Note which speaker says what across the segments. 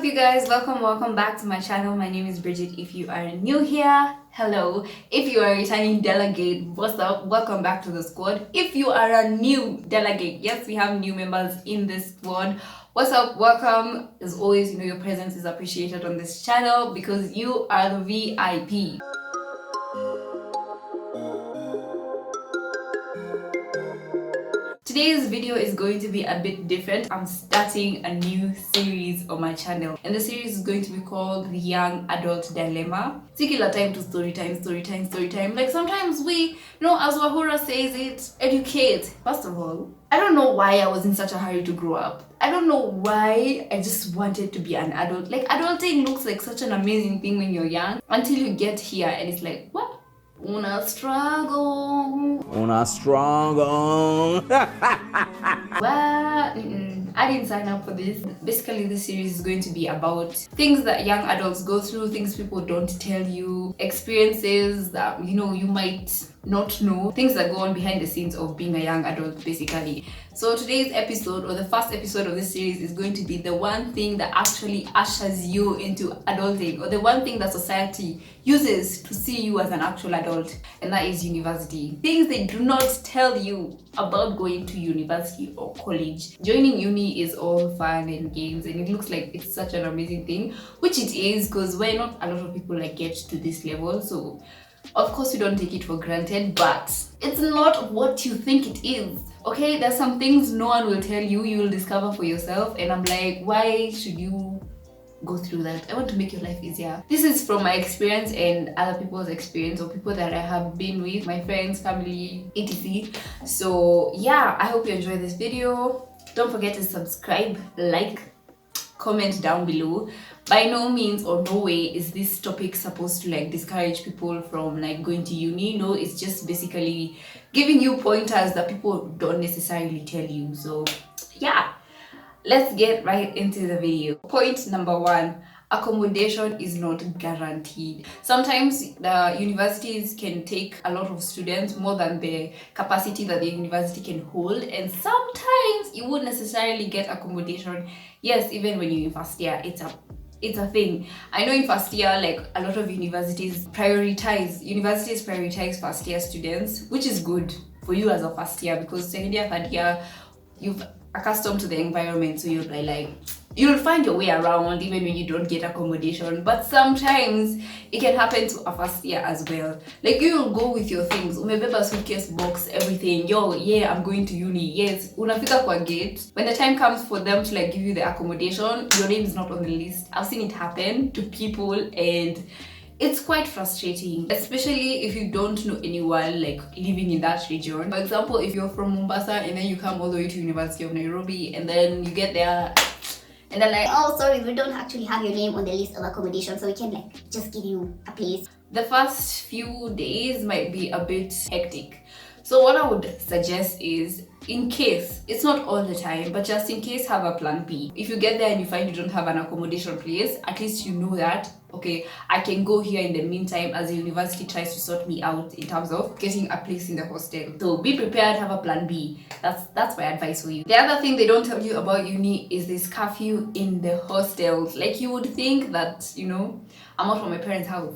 Speaker 1: up, you guys? Welcome back to my channel. My name is Bridget. If you are new here, hello. If you are a returning delegate, what's up? Welcome back to the squad. If you are a new delegate, yes, we have new members in this squad. What's up? Welcome. As always, your presence is appreciated on this channel because you are the VIP. Today's video is going to be a bit different. I'm starting a new series on my channel, and the series is going to be called The Young Adult Dilemma. Take a time to story time. Like sometimes we, as Wahura says it, educate. First of all, I don't know why I was in such a hurry to grow up. I don't know why I just wanted to be an adult. Like adulting looks like such an amazing thing when you're young until you get here and it's like, what? Una struggle. Well, I didn't sign up for this. Basically, this series is going to be about things that young adults go through, things people don't tell you, experiences that you might not know, things that go on behind the scenes of being a young adult, basically. So today's episode, or the first episode of this series, is going to be the one thing that actually ushers you into adulting, or the one thing that society uses to see you as an actual adult, and that is university. Things they do not tell you about going to university or college. Joining uni is all fun and games, and it looks like it's such an amazing thing, which it is, because we're not a lot of people get to this level, so of course we don't take it for granted, but it's not what you think it is. Okay, there's some things no one will tell you, you will discover for yourself, and I'm like, why should you go through that? I want to make your life easier. This is from my experience and other people's experience, or people that I have been with, my friends, family, etc. So yeah, I hope you enjoy this video. Don't forget to subscribe, like, comment down below. By no means or no way is this topic supposed to discourage people from going to uni. No, it's just basically giving you pointers that people don't necessarily tell you. So yeah, let's get right into the video. Point number one: accommodation is not guaranteed. Sometimes the universities can take a lot of students, more than the capacity that the university can hold, and sometimes you won't necessarily get accommodation. Yes, even when you're in first year, it's a thing. I know in first year, a lot of universities prioritize first year students, which is good for you as a first year, because second year, third year, you've accustomed to the environment, so you'll be you'll find your way around even when you don't get accommodation. But sometimes it can happen to a first year as well. You'll go with your things, umebeba suitcase, box, everything. Yo, yeah, I'm going to uni. Yes, unafika kwa gate. When the time comes for them to give you the accommodation, your name is not on the list. I've seen it happen to people, and it's quite frustrating, especially if you don't know anyone living in that region. For example, if you're from Mombasa and then you come all the way to University of Nairobi, and then you get there and they're
Speaker 2: oh sorry, we don't actually have your name on the list of accommodation, so we can just give you a place.
Speaker 1: The first few days might be a bit hectic. So what I would suggest is, in case, it's not all the time, but just in case, have a plan B. If you get there and you find you don't have an accommodation place, at least you know that, okay, I can go here in the meantime as the university tries to sort me out in terms of getting a place in the hostel. So be prepared, have a plan B. That's my advice for you. The other thing they don't tell you about uni is this curfew in the hostels. You would think that, I'm out from my parents' house,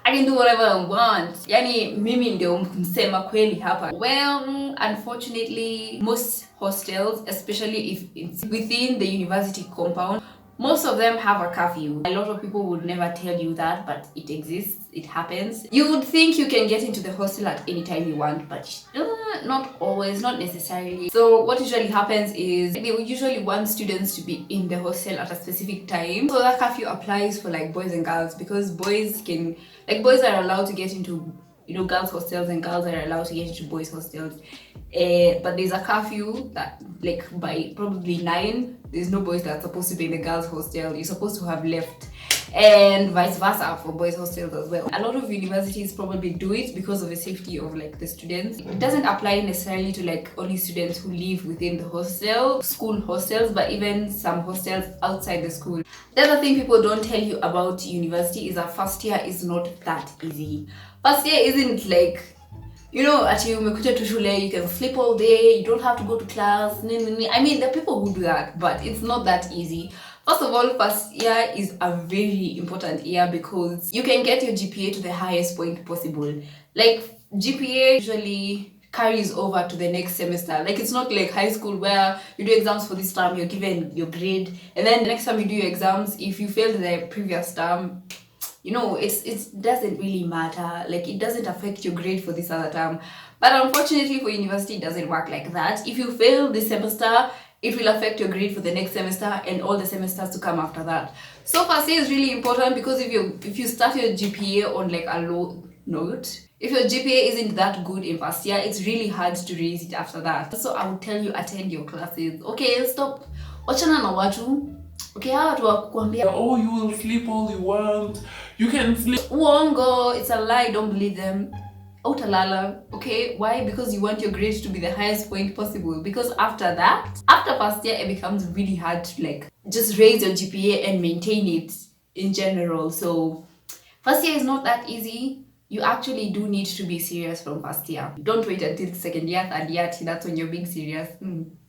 Speaker 1: I can do whatever I want. Yani mimi ndio msema kweli hapa. Well, unfortunately, most hostels, especially if it's within the university compound, most of them have a curfew. A lot of people would never tell you that, but it exists, it happens. You would think you can get into the hostel at any time you want, but not always, not necessarily. So what usually happens is they will usually want students to be in the hostel at a specific time. So that curfew applies for boys and girls, because boys are allowed to get into girls hostels, and girls are allowed to get into boys hostels. But there's a curfew that by probably 9, there's no boys that's supposed to be in the girls hostel. You're supposed to have left, and vice versa for boys hostels as well. A lot of universities probably do it because of the safety of the students. It doesn't apply necessarily to only students who live within the hostel, school hostels, but even some hostels outside the school. The other thing people don't tell you about university is that first year is not that easy. First year isn't ati umekuja tu shule, you can sleep all day, you don't have to go to class. I mean, there are people who do that, but it's not that easy. First of all, first year is a very important year because you can get your GPA to the highest point possible. Like, GPA usually carries over to the next semester. Like, it's not like high school where you do exams for this term, you're given your grade, and then the next time you do your exams, if you failed the previous term, you know, it doesn't really matter. Like, it doesn't affect your grade for this other term. But unfortunately for university, it doesn't work like that. If you fail this semester, it will affect your grade for the next semester and all the semesters to come after that. So first year is really important because if you start your GPA on like a low note, if your GPA isn't that good in first year, it's really hard to raise it after that. So I would tell you, attend your classes. Okay, stop wachana na watu. Okay, hawa watu wakuambia,
Speaker 3: oh, you will sleep all you want, you can sleep.
Speaker 1: Uongo, it's a lie, don't believe them. Utalala, okay? Why? Because you want your grade to be the highest point possible. Because after that, after first year, it becomes really hard to like just raise your GPA and maintain it in general. So first year is not that easy. You actually do need to be serious from first year. Don't wait until second year, third year, that's when you're being serious.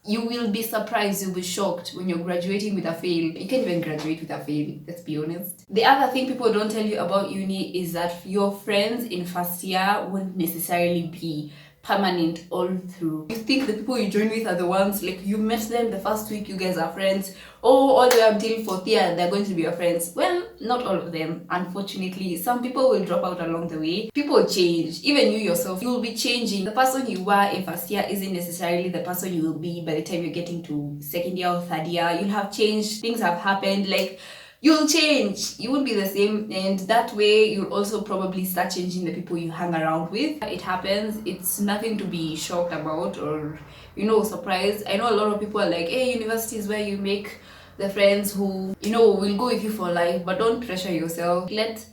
Speaker 1: You will be surprised, you'll be shocked when you're graduating with a fail. You can't even graduate with a fail, let's be honest. The other thing people don't tell you about uni is that your friends in first year won't necessarily be permanent all through. You think the people you join with are the ones, like you met them the first week, you guys are friends, all the way until fourth year they're going to be your friends. Well, not all of them, unfortunately. Some people will drop out along the way. People change. Even you yourself, you will be changing. The person you were in first year isn't necessarily the person you will be by the time you're getting to second year or third year. You'll have changed, things have happened, like you'll change, you won't be the same, and that way you'll also probably start changing the people you hang around with. It happens, it's nothing to be shocked about or, you know, surprised. I know a lot of people are like, hey, university is where you make the friends who, you know, will go with you for life, but don't pressure yourself. Let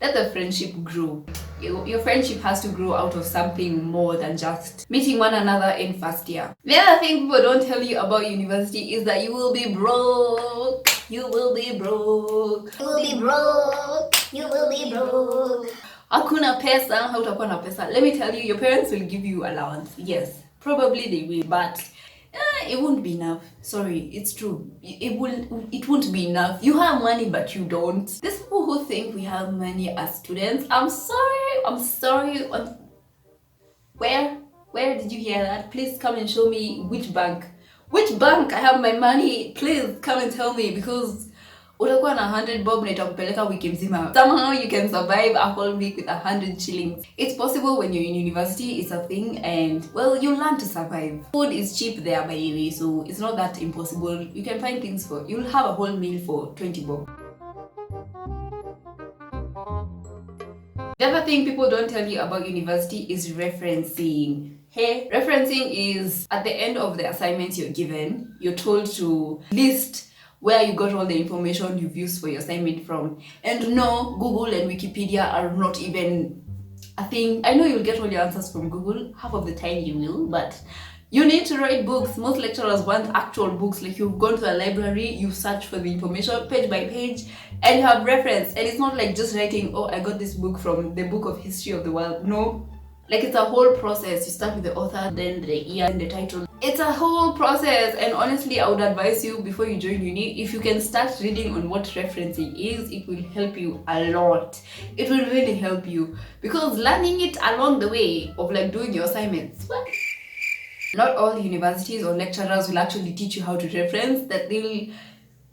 Speaker 1: the friendship grow. Your friendship has to grow out of something more than just meeting one another in first year. The other thing people don't tell you about university is that you will be broke. You will be broke.
Speaker 2: You will be broke. You will be broke.
Speaker 1: Hakuna pesa, hautakuwa na pesa. Let me tell you, your parents will give you allowance. Yes, probably they will, but it won't be enough. Sorry, it's true. It won't be enough. You have money, but you don't. These people who think we have money as students, I'm sorry. Where did you hear that? Please come and show me which bank I have my money. Please come and tell me, because utakuwa na 100 bob na itakupeleka wiki mzima. Somehow you can survive a whole week with 100 shillings. It's possible when you're in university, it's a thing, and well, you learn to survive. Food is cheap there, by the way, so it's not that impossible. You can find things you'll have a whole meal for 20 bob. The other thing people don't tell you about university is referencing. Hey, referencing is at the end of the assignments you're given, you're told to list where you got all the information you've used for your assignment from. And no, Google and Wikipedia are not even a thing. I know you'll get all your answers from Google, half of the time you will, but you need to write books. Most lecturers want actual books, like you've gone to a library, you search for the information page by page, and you have reference. And it's not like just writing, oh, I got this book from the book of history of the world. No. Like, it's a whole process. You start with the author, then the year, and the title. It's a whole process, and honestly, I would advise you before you join uni, if you can start reading on what referencing is, it will help you a lot. It will really help you, because learning it along the way of like doing your assignments. Not all universities or lecturers will actually teach you how to reference.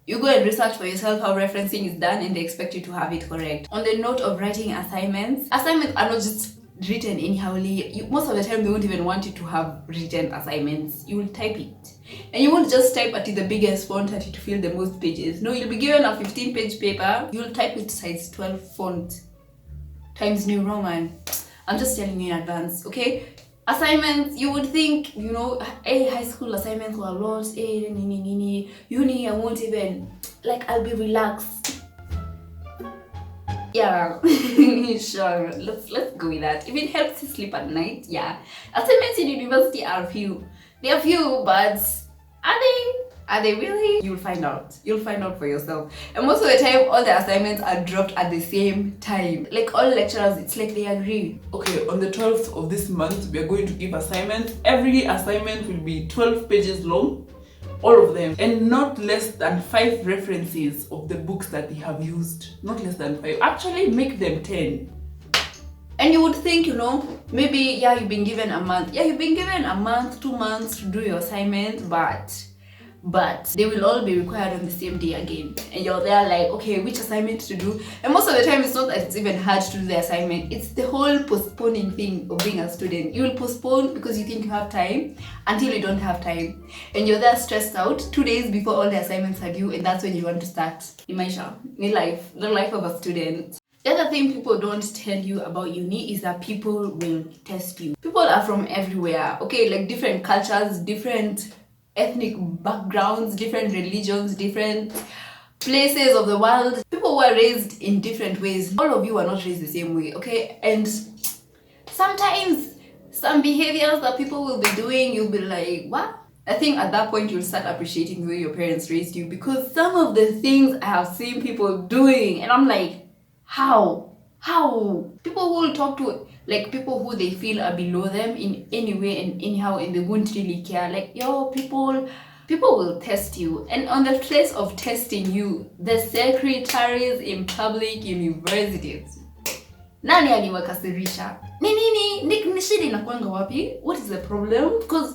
Speaker 1: You go and research for yourself how referencing is done, and they expect you to have it correct. On the note of writing assignments are not just written anyhowly. Most of the time they won't even want you to have written assignments. You will type it, and you won't just type at the biggest font at it to fill the most pages. No, you'll be given a 15-page paper. You'll type it size 12 font Times New Roman. I'm just telling you in advance, okay? Assignments, you would think, you know, high school assignments were a lot, uni, I won't even, like, I'll be relaxed. Yeah, sure, let's go with that. If it helps you sleep at night, yeah. Assignments in university are few. They are few, but are they really? You'll find out. You'll find out for yourself. And most of the time, all the assignments are dropped at the same time. Like, all lecturers, it's like they agree.
Speaker 3: Okay, on the 12th of this month, we are going to give assignments. Every assignment will be 12 pages long. all of them, and not less than 5 references of the books that they have used. Not less than 5. Actually, make them 10.
Speaker 1: And you would think, maybe, you've been given a month. Yeah, you've been given a month, 2 months to do your assignment, but they will all be required on the same day again. And you're there like, okay, which assignment to do? And most of the time, it's not that it's even hard to do the assignment. It's the whole postponing thing of being a student. You will postpone because you think you have time until you don't have time. And you're there stressed out 2 days before all the assignments are due, and that's when you want to start. Imaisha, the life of a student. The other thing people don't tell you about uni is that people will test you. People are from everywhere, okay? Like different cultures, different ethnic backgrounds, different religions, different places of the world. People were raised in different ways. All of you are not raised the same way, okay? And sometimes some behaviors that people will be doing, you'll be like, what? I think at that point you'll start appreciating the way your parents raised you, because some of the things I have seen people doing, and I'm like, how? People who will talk to like people who they feel are below them in any way and anyhow, and they won't really care. Like, people will test you. And on the place of testing you, the secretaries in public universities, nani aliwakasirisha? Ni shida inakuanga wapi? What is the problem? Because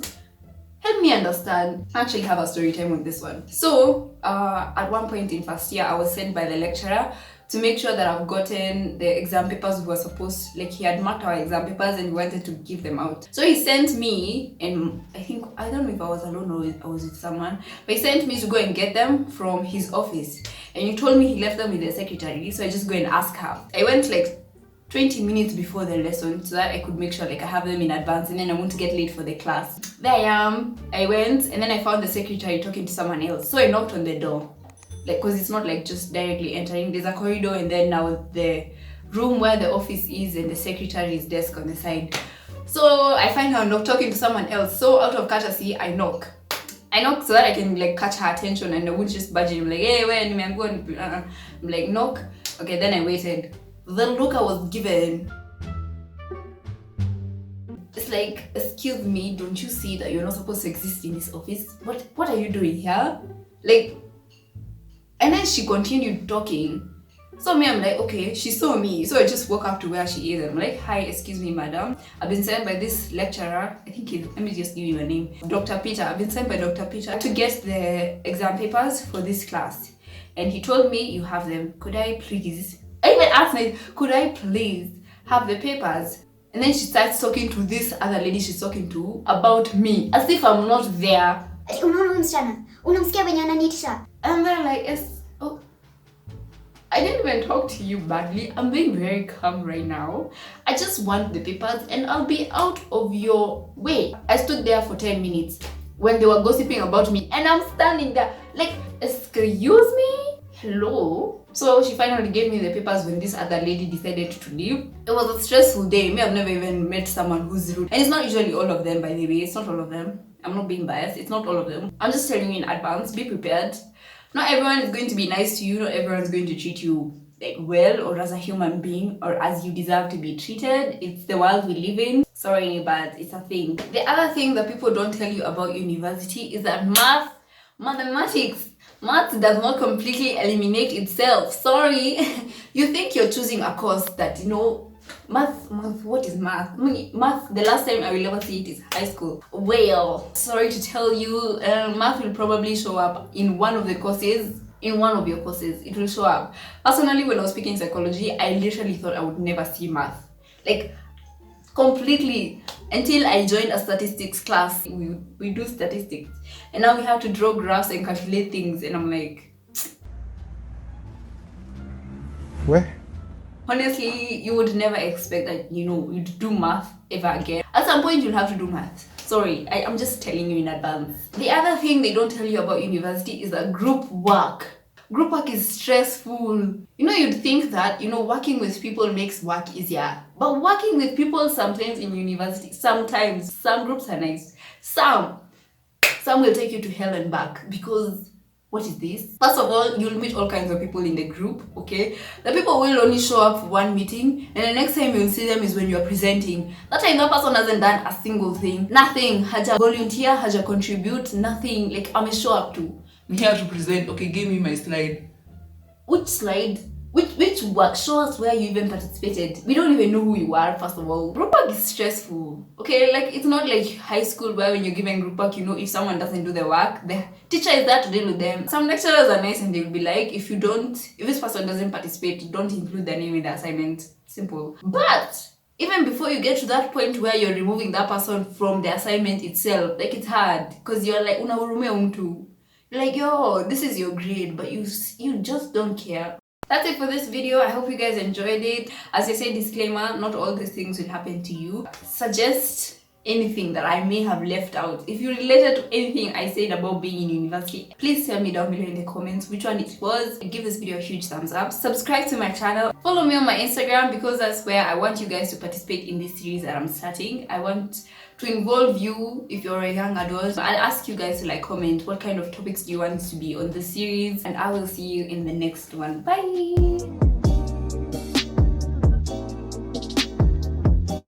Speaker 1: help me understand. I actually have a story time on this one. So at one point in first year, I was sent by the lecturer to make sure that I've gotten the exam papers we were supposed, like he had marked our exam papers and we wanted to give them out. So he sent me, and I don't know if I was alone or I was with someone, but he sent me to go and get them from his office. And he told me he left them with the secretary, so I just go and ask her. I went like 20 minutes before the lesson so that I could make sure like I have them in advance, and then I won't get late for the class. There I am. I went, and then I found the secretary talking to someone else. So I knocked on the door. Like, because it's not like just directly entering. There's a corridor, and then now the room where the office is and the secretary's desk on the side. So I find her talking to someone else. So out of courtesy, I knock so that I can like catch her attention, and I won't just budge in. I'm like, hey, where am I going? I'm like, knock. Okay, then I waited. The look I was given, it's like, excuse me, don't you see that you're not supposed to exist in this office? What are you doing here? Like, and then she continued talking. So me, I'm like, okay, she saw me. So I just walk up to where she is. I'm like, hi, excuse me, madam. I've been sent by this lecturer. I think let me just give you a name. Dr. Peter. I've been sent by Dr. Peter to get the exam papers for this class. And he told me you have them. Could I please? I even asked me, could I please have the papers? And then she starts talking to this other lady she's talking to about me, as if I'm not there. And then like, I didn't even talk to you badly. I'm being very calm right now. I just want the papers and I'll be out of your way. I stood there for 10 minutes when they were gossiping about me, and I'm standing there like, excuse me? Hello? So she finally gave me the papers when this other lady decided to leave. It was a stressful day. I've never even met someone who's rude. And it's not usually all of them, by the way. It's not all of them. I'm not being biased. It's not all of them. I'm just telling you in advance. Be prepared. Not everyone is going to be nice to you. Not everyone is going to treat you like well or as a human being or as you deserve to be treated. It's the world we live in. Sorry, but it's a thing. The other thing that people don't tell you about university is that mathematics does not completely eliminate itself. Sorry. You think you're choosing a course that, math, what is math? Math, the last time I will ever see it is high school. Well, sorry to tell you, math will probably show up in one of the courses. In one of your courses, it will show up. Personally, when I was speaking psychology, I literally thought I would never see math. Like, completely. Until I joined a statistics class. We do statistics. And now we have to draw graphs and calculate things. And I'm like...
Speaker 4: Where?
Speaker 1: Honestly, you would never expect that, you'd do math ever again. At some point, you'll have to do math. Sorry, I'm just telling you in advance. The other thing they don't tell you about university is that group work. Group work is stressful. You'd think that, working with people makes work easier. But working with people sometimes in university, some groups are nice. Some will take you to hell and back because What is this? First of all, you'll meet all kinds of people in the group, okay? The people will only show up for one meeting, and the next time you'll see them is when you're presenting. That time that person hasn't done a single thing. Nothing. Haja volunteer, haja contribute, nothing. Like, I'm show up to.
Speaker 3: I'm here to present. Okay, give me my slide.
Speaker 1: Which slide? Which work? Show us where you even participated. We don't even know who you are, first of all. Group work is stressful. Okay, like it's not like high school where when you're given group work, you know if someone doesn't do the work, the teacher is there to deal with them. Some lecturers are nice and they'll be like, if this person doesn't participate, don't include their name in the assignment. Simple. But even before you get to that point where you're removing that person from the assignment itself, like it's hard because you're like, unahurumia mtu. You're like, yo, this is your grade, but you just don't care. That's it for this video. I hope you guys enjoyed it. As I said, disclaimer, not all these things will happen to you. Suggest anything that I may have left out. If you related to anything I said about being in university, please tell me down below in the comments which one it was. Give this video a huge thumbs up. Subscribe to my channel. Follow me on my Instagram because that's where I want you guys to participate in this series that I'm starting. I want to involve you if you're a young adult. I'll ask you guys to comment what kind of topics do you want to be on the series, and I will see you in the next one. Bye.